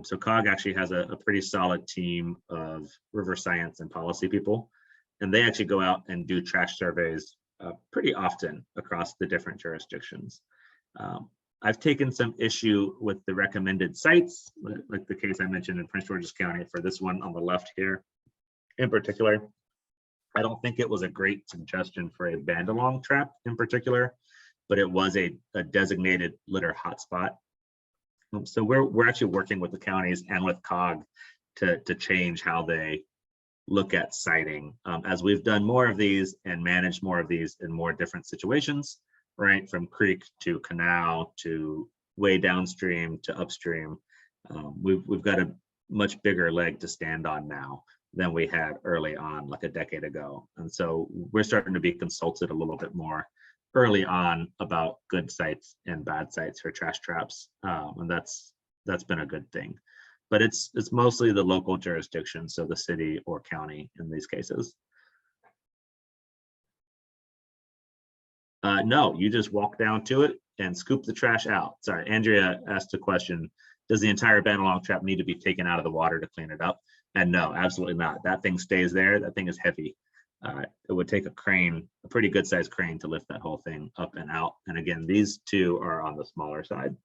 So COG actually has a pretty solid team of river science and policy people, and they actually go out and do trash surveys pretty often across the different jurisdictions. I've taken some issue with the recommended sites, like the case I mentioned in Prince George's County for this one on the left here in particular. I don't think it was a great suggestion for a bandalong trap in particular. but it was a designated litter hotspot. So we're actually working with the counties and with COG to change how they look at siting. As we've done more of these and managed more of these in more different situations, right? From creek to canal to way downstream to upstream. We've got a much bigger leg to stand on now than we had early on, like a decade ago. And so we're starting to be consulted a little bit more early on about good sites and bad sites for trash traps. And that's been a good thing. But it's mostly the local jurisdiction, so the city or county in these cases. No, you just walk down to it and scoop the trash out. Sorry, Andrea asked a question. Does the entire bandalong trap need to be taken out of the water to clean it up? And no, absolutely not. That thing stays there. That thing is heavy. It would take a crane, a pretty good sized crane, to lift that whole thing up and out. And again, these two are on the smaller side.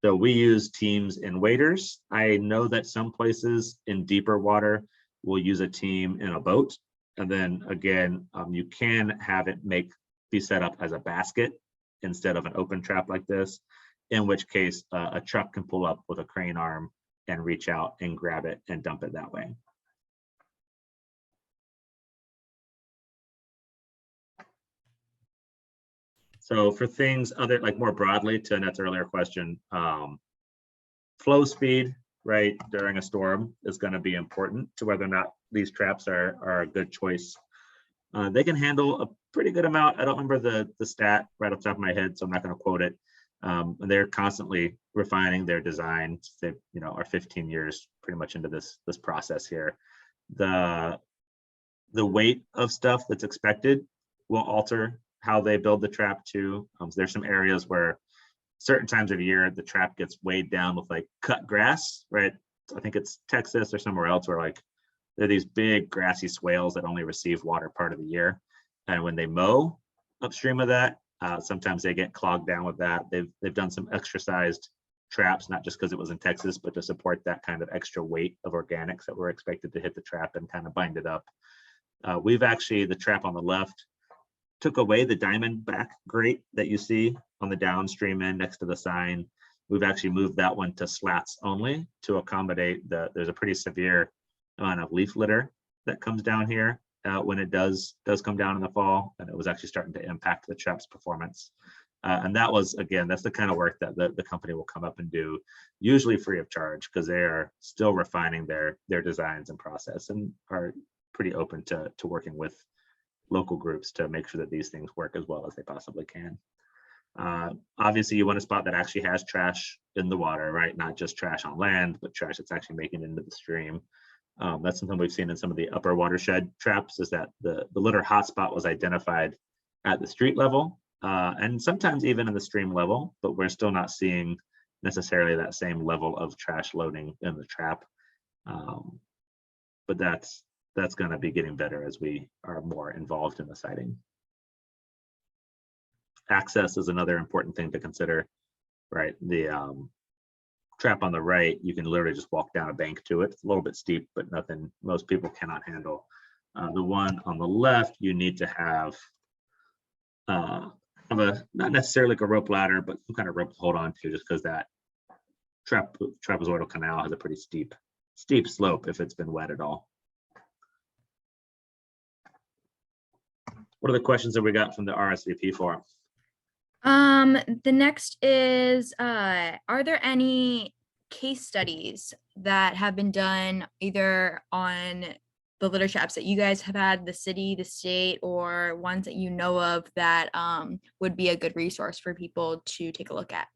So we use teams and waders. I know that some places in deeper water will use a team in a boat. And then again, you can have it be set up as a basket instead of an open trap like this, in which case a truck can pull up with a crane arm and reach out and grab it and dump it that way. So for things other, like more broadly to Annette's earlier question, flow speed, right, during a storm is going to be important to whether or not these traps are a good choice. They can handle a pretty good amount. I don't remember the stat right off the top of my head, so I'm not going to quote it. They're constantly refining their design. They, are 15 years pretty much into this process here. The weight of stuff that's expected will alter how they build the trap too. There's some areas where certain times of year the trap gets weighed down with like cut grass, right? I think it's Texas or somewhere else where like there are these big grassy swales that only receive water part of the year, and when they mow upstream of that, sometimes they get clogged down with that. They've done some extra sized traps, not just because it was in Texas, but to support that kind of extra weight of organics that were expected to hit the trap and kind of bind it up. We've actually, the trap on the left took away the diamondback grate that you see on the downstream end next to the sign. We've actually moved that one to slats only to accommodate there's a pretty severe amount of leaf litter that comes down here when it does come down in the fall, and it was actually starting to impact the trap's performance. And that was, again, that's the kind of work that the company will come up and do, usually free of charge, because they are still refining their designs and process and are pretty open to working with local groups to make sure that these things work as well as they possibly can. Obviously, you want a spot that actually has trash in the water, right? Not just trash on land, but trash that's actually making it into the stream. That's something we've seen in some of the upper watershed traps, is that the litter hotspot was identified at the street level and sometimes even in the stream level, but we're still not seeing necessarily that same level of trash loading in the trap. But that's going to be getting better as we are more involved in the siting. Access is another important thing to consider, right? The trap on the right, you can literally just walk down a bank to it. It's a little bit steep, but nothing most people cannot handle. The one on the left, you need to have not necessarily like a rope ladder, but some kind of rope to hold on to, just because that trapezoidal canal has a pretty steep slope if it's been wet at all. What are the questions that we got from the RSVP forum? The next is, are there any case studies that have been done either on the litter traps that you guys have had, the city, the state, or ones that you know of that would be a good resource for people to take a look at?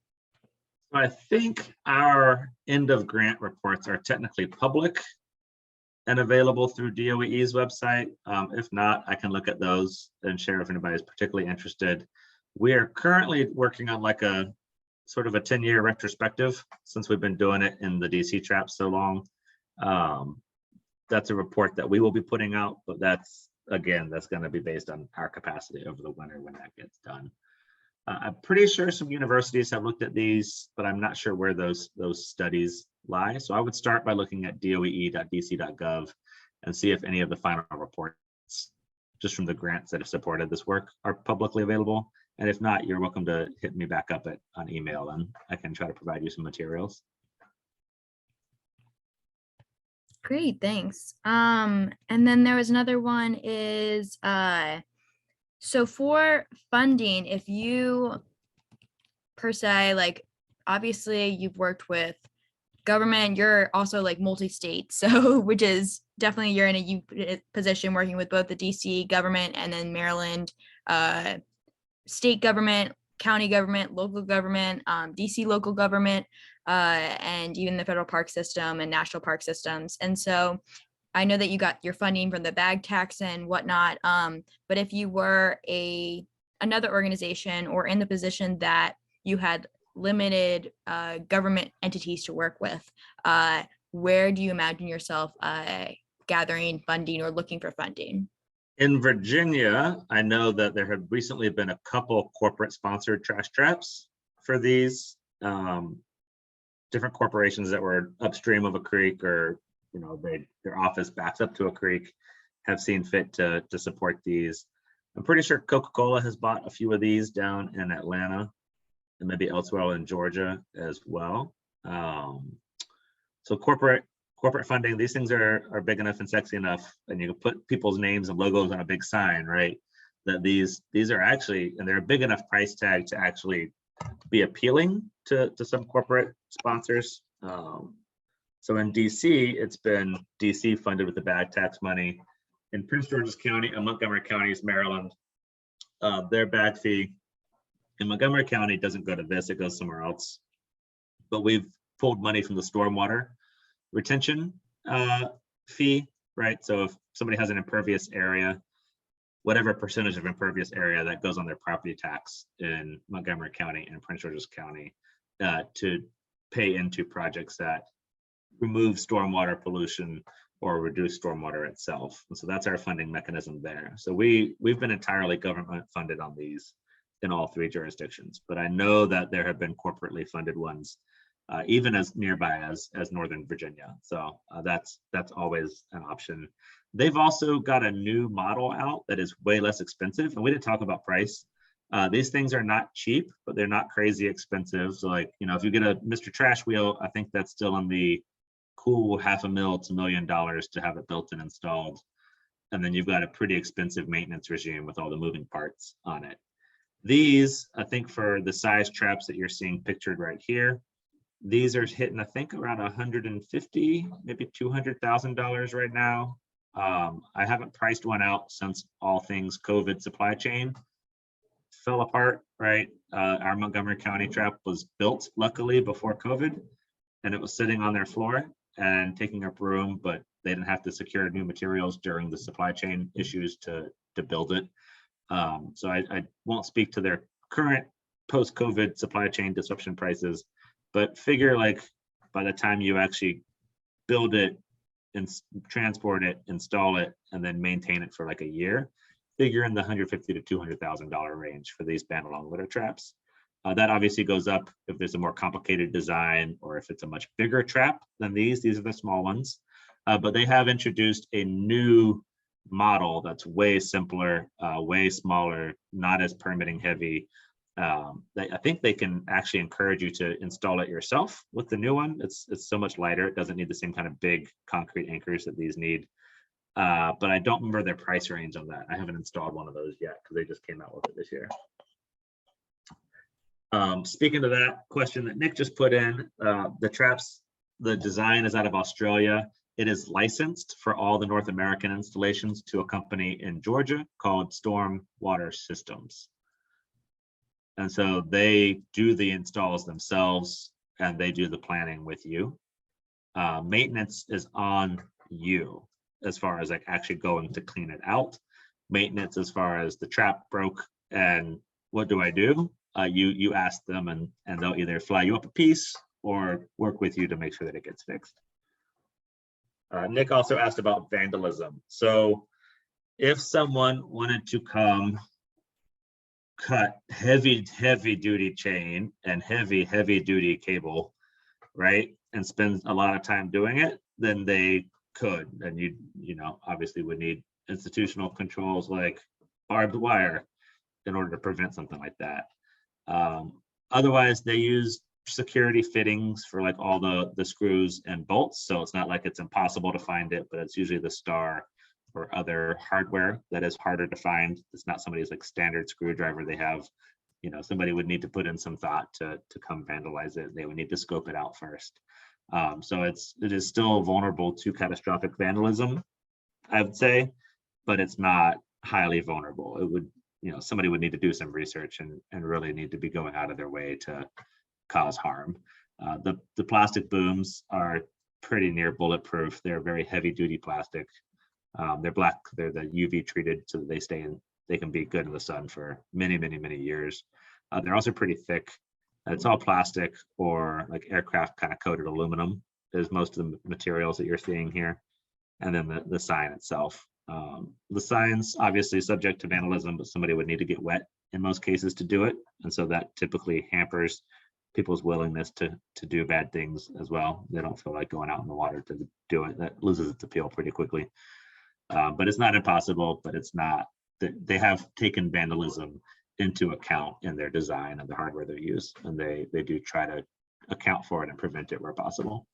I think our end of grant reports are technically public and available through DOE's website. If not, I can look at those and share if anybody is particularly interested. We are currently working on like a sort of a 10-year retrospective, since we've been doing it in the DC trap so long. That's a report that we will be putting out, but that's going to be based on our capacity over the winter when that gets done. I'm pretty sure some universities have looked at these, but I'm not sure where those studies lie. So I would start by looking at doe.dc.gov and see if any of the final reports, just from the grants that have supported this work, are publicly available. And if not, you're welcome to hit me back up on email, and I can try to provide you some materials. Great, thanks. And then there was another one is, so for funding, if you per se, like, obviously you've worked with government, you're also like multi-state, so which is definitely, you're in a position working with both the DC government and then Maryland state government, county government, local government, DC local government, and even the federal park system and national park systems. And so I know that you got your funding from the bag tax and whatnot, but if you were another organization or in the position that you had limited government entities to work with, where do you imagine yourself gathering funding or looking for funding? In Virginia, I know that there have recently been a couple corporate sponsored trash traps for these different corporations that were upstream of a creek, or their office backs up to a creek, have seen fit to support these. I'm pretty sure Coca-Cola has bought a few of these down in Atlanta and maybe elsewhere in Georgia as well. So corporate funding, these things are big enough and sexy enough, and you can put people's names and logos on a big sign, right? That these are actually, and they're a big enough price tag to actually be appealing to some corporate sponsors. So in DC, it's been DC funded with the bag tax money. In Prince George's County and Montgomery counties, Maryland, their bag fee in Montgomery County doesn't go to this, it goes somewhere else. But we've pulled money from the stormwater retention fee, right? So if somebody has an impervious area, whatever percentage of impervious area that goes on their property tax in Montgomery County and Prince George's County to pay into projects that remove stormwater pollution or reduce stormwater itself. And so that's our funding mechanism there. So we've been entirely government funded on these in all three jurisdictions, but I know that there have been corporately funded ones even as nearby as Northern Virginia. So that's always an option. They've also got a new model out that is way less expensive, and we didn't talk about price. These things are not cheap, but they're not crazy expensive. So like, if you get a Mr. Trash Wheel, I think that's still in the cool $500,000 to $1 million to have it built and installed. And then you've got a pretty expensive maintenance regime with all the moving parts on it. These, I think for the size traps that you're seeing pictured right here, these are hitting, I think, around $150,000, maybe $200,000 right now. I haven't priced one out since all things COVID supply chain fell apart, right? Our Montgomery County trap was built, luckily, before COVID, and it was sitting on their floor and taking up room, but they didn't have to secure new materials during the supply chain issues to build it. So I won't speak to their current post-COVID supply chain disruption prices, but figure like by the time you actually build it and transport it, install it, and then maintain it for like a year, figure in the $150,000 to $200,000 range for these band-along litter traps. That obviously goes up if there's a more complicated design or if it's a much bigger trap than these. These are the small ones, but they have introduced a new model that's way simpler, way smaller, not as permitting heavy. I think they can actually encourage you to install it yourself with the new one. It's so much lighter. It doesn't need the same kind of big concrete anchors that these need. But I don't remember their price range on that. I haven't installed one of those yet because they just came out with it this year. Speaking to that question that Nick just put in, the traps, the design is out of Australia. It is licensed for all the North American installations to a company in Georgia called Storm Water Systems. And so they do the installs themselves and they do the planning with you. Maintenance is on you as far as like actually going to clean it out. Maintenance as far as the trap broke and what do I do? You ask them and they'll either fly you up a piece or work with you to make sure that it gets fixed. Nick also asked about vandalism. So if someone wanted to come cut heavy duty chain and heavy duty cable, right, and spend a lot of time doing it, then they could, and you obviously would need institutional controls like barbed wire in order to prevent something like that. Otherwise, they use security fittings for like all the screws and bolts. So it's not like it's impossible to find it, but it's usually the star or other hardware that is harder to find. It's not somebody's like standard screwdriver they have. You know, somebody would need to put in some thought to come vandalize it. They would need to scope it out first. So it is still vulnerable to catastrophic vandalism, I would say, but it's not highly vulnerable. It would, you know, somebody would need to do some research and really need to be going out of their way to cause harm. The plastic booms are pretty near bulletproof. They're very heavy duty plastic. They're black, they're the UV treated so that they can be good in the sun for many, many, many years. They're also pretty thick. It's all plastic or like aircraft kind of coated aluminum is most of the materials that you're seeing here. And then the sign itself. The sign's obviously subject to vandalism, but somebody would need to get wet in most cases to do it. And so that typically hampers people's willingness to do bad things as well. They don't feel like going out in the water to do it. That loses its appeal pretty quickly. But it's not impossible, but it's not, they have taken vandalism into account in their design of the hardware they use. And they do try to account for it and prevent it where possible.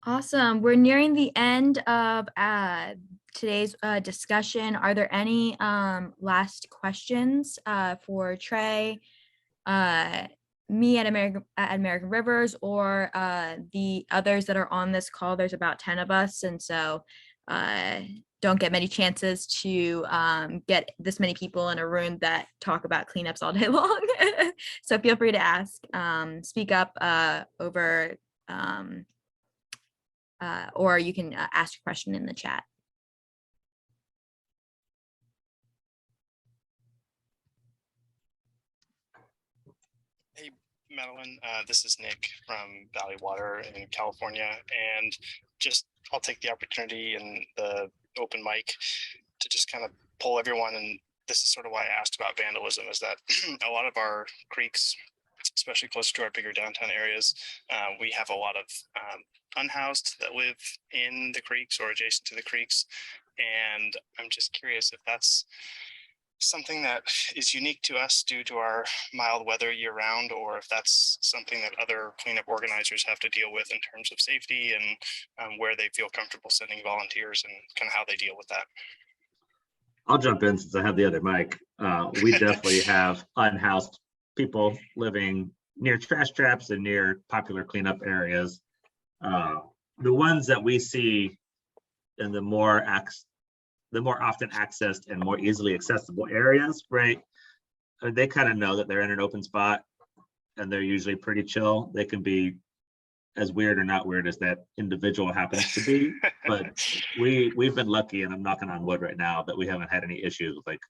Awesome. We're nearing the end of today's discussion. Are there any last questions for Trey, me at American Rivers, or the others that are on this call? There's about 10 of us, and so don't get many chances to get this many people in a room that talk about cleanups all day long. So feel free to ask, speak up over or you can ask your question in the chat. Hey, Madeline, this is Nick from Valley Water in California, and I'll take the opportunity and the open mic to just kind of pull everyone, and this is sort of why I asked about vandalism, is that a lot of our creeks, especially closer to our bigger downtown areas, we have a lot of unhoused that live in the creeks or adjacent to the creeks. And I'm just curious if that's something that is unique to us due to our mild weather year round, or if that's something that other cleanup organizers have to deal with in terms of safety and where they feel comfortable sending volunteers and kind of how they deal with that. I'll jump in since I have the other mic. We definitely have unhoused people living near trash traps and near popular cleanup areas. The ones that we see in the more often accessed and more easily accessible areas, right? They kind of know that they're in an open spot and they're usually pretty chill. They can be as weird or not weird as that individual happens to be, but we've been lucky, and I'm knocking on wood right now, that we haven't had any issues with like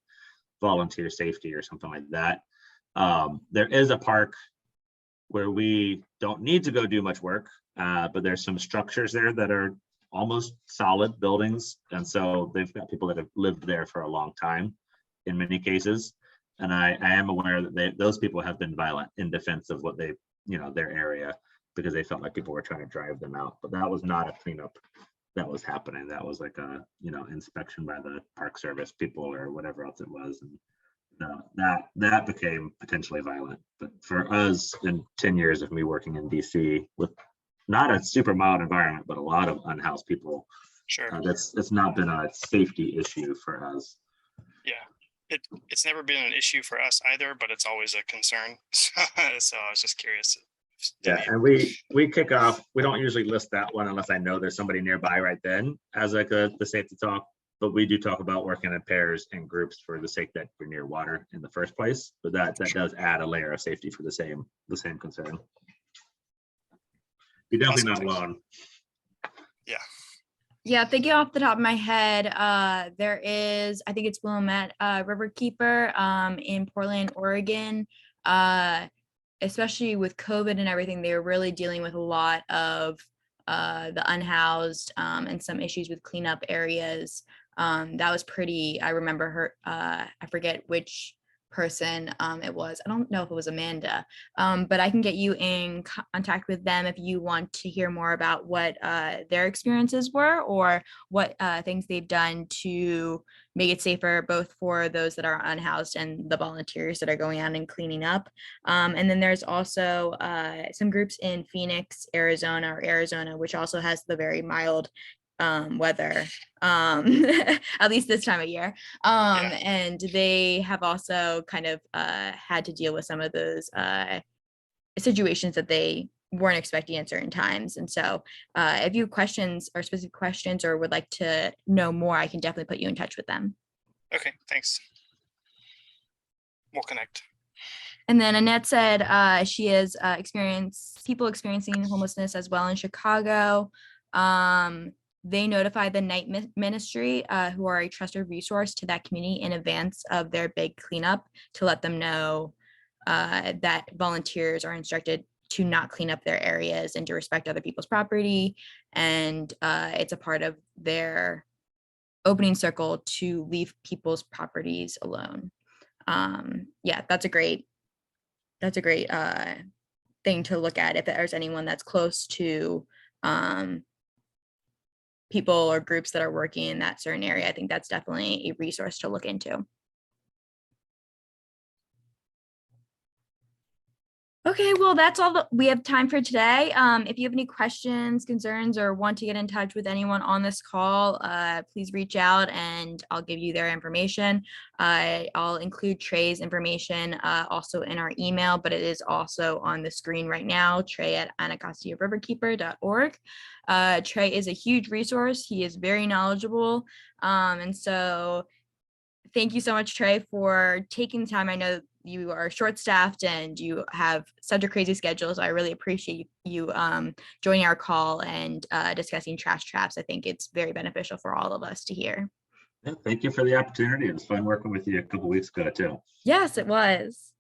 volunteer safety or something like that. There is a park where we don't need to go do much work, but there's some structures there that are almost solid buildings. And so they've got people that have lived there for a long time in many cases. And I am aware that those people have been violent in defense of what their area, because they felt like people were trying to drive them out. But that was not a cleanup that was happening. That was like a, inspection by the Park Service people or whatever else it was. And that became potentially violent. But for us, in 10 years of me working in DC with not a super mild environment, but a lot of unhoused people, Sure. It's not been a safety issue for us. Yeah, it's never been an issue for us either, but it's always a concern. So I was just curious. Yeah, and we kick off. We don't usually list that one unless I know there's somebody nearby right then as like the safety talk. But we do talk about working in pairs and groups for the sake that we're near water in the first place. But that does add a layer of safety for the same concern. You're definitely not alone. Yeah, thinking off the top of my head, there is, I think it's Willamette Riverkeeper in Portland, Oregon. Especially with COVID and everything, they were really dealing with a lot of the unhoused and some issues with cleanup areas. That was pretty, I remember her, I forget which person it was. I don't know if it was Amanda, but I can get you in contact with them if you want to hear more about what their experiences were, or what things they've done to make it safer, both for those that are unhoused and the volunteers that are going out and cleaning up. And then there's also some groups in Phoenix, Arizona, which also has the very mild weather, at least this time of year. And they have also kind of had to deal with some of those situations that they weren't expecting at certain times. And so if you have questions or specific questions or would like to know more, I can definitely put you in touch with them. Okay, thanks. We'll connect. And then Annette said she has experienced people experiencing homelessness as well in Chicago. They notify the night ministry, who are a trusted resource to that community in advance of their big cleanup, to let them know that volunteers are instructed to not clean up their areas and to respect other people's property. And it's a part of their opening circle to leave people's properties alone. Yeah, that's a great thing to look at if there's anyone that's close to people or groups that are working in that certain area. I think that's definitely a resource to look into. Okay, well, that's all that we have time for today. If you have any questions, concerns, or want to get in touch with anyone on this call, please reach out and I'll give you their information. I'll include Trey's information also in our email, but it is also on the screen right now, Trey@AnacostiaRiverkeeper.org. Trey is a huge resource. He is very knowledgeable. And so thank you so much, Trey, for taking the time. I know you are short-staffed and you have such a crazy schedule, so I really appreciate you joining our call and discussing trash traps. I think it's very beneficial for all of us to hear. Yeah, thank you for the opportunity. It was fun working with you a couple weeks ago too. Yes, it was.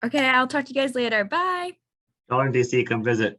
Okay, I'll talk to you guys later. Bye. Y'all in DC, come visit.